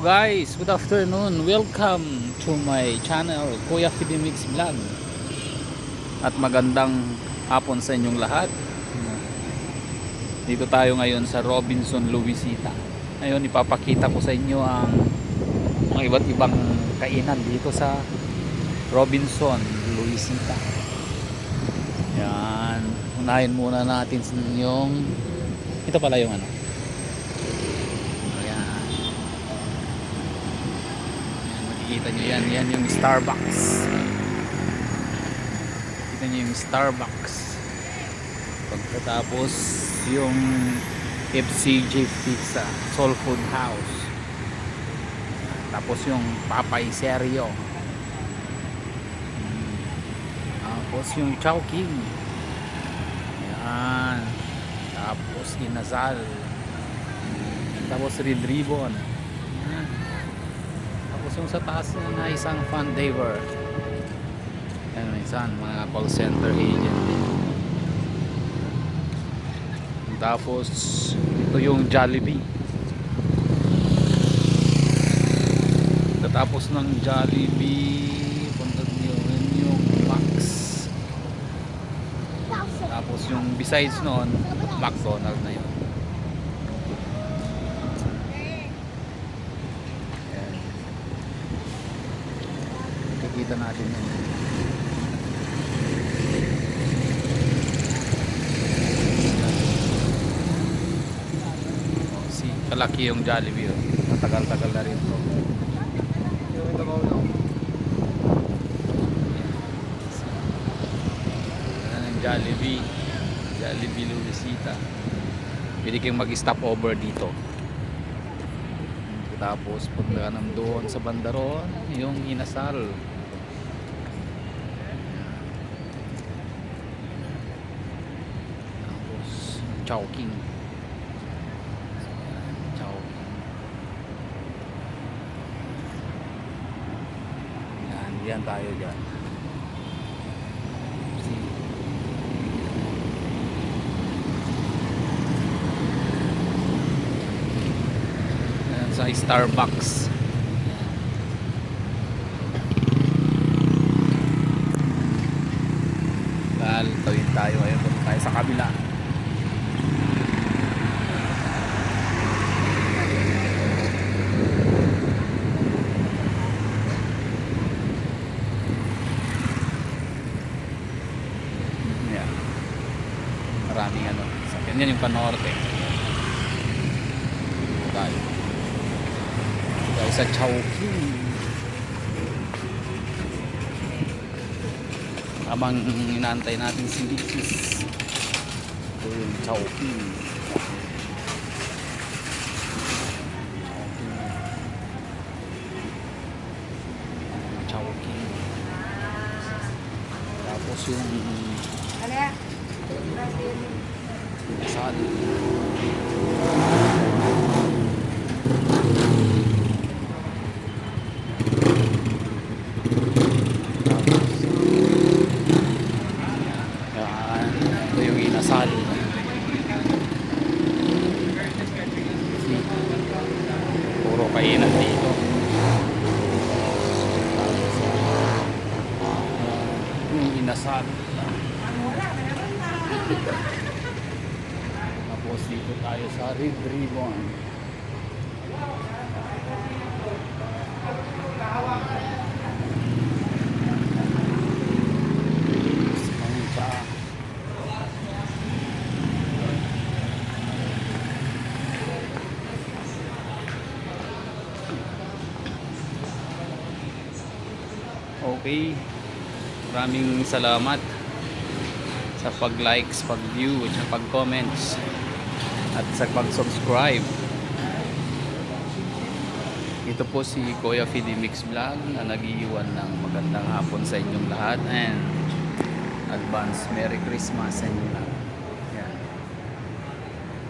Guys, good afternoon. Welcome to my channel, Kuya Fidimix Vlog. At magandang hapon sa inyong lahat. Dito tayo ngayon sa Robinson, Luisita. Ngayon ipapakita ko sa inyo ang mga iba't ibang kainan dito sa Robinson, Luisita. Yan. Unahin muna natin yung ito pala yung ano. Kita nyo yan yung Starbucks. Kita nyo yung Starbucks. Pagkatapos yung FCJ Pizza, Soul Food House. Tapos yung Papay Serio. Tapos yung Chowking. Yan. Tapos Inasal. Tapos Red Ribbon. Tapos yung sa taas na isang fun diver. Yan, minsan mga call center agent. Tapos ito yung Jollibee. Tapos ng Jollibee punta yun yung Max. Tapos yung besides noon McDonald's na yun. Kita natin yun. Kalaki yung Jollibee. Matagal-tagal na rin to. Yan ang Jollibee. Jollibee Luisita. Pwede kayong mag-stop over dito. Tapos punta ka naman doon sa bandaron yung Inasal. Chowking. Yan tayo dyan. Yan sa Starbucks. Tawid tayo ngayon tayo sa kabila. Maraming ano, sakyan yan yung panorte. Tayo sa Chowking. Habang inaantay natin si Dixis, ito yung Chowking. Chowking. Tapos yung Inasal. Ito yung Inasal. Puro kainan dito. Yung Inasal. Tapos dito tayo sa Red Ribbon. Okay, maraming salamat sa pag-likes, pag-view, at pag-comments at sa pag-subscribe. Ito po si Kuya Fidimix Vlog na nag-iwan ng magandang hapon sa inyong lahat and advance Merry Christmas sa inyong lahat.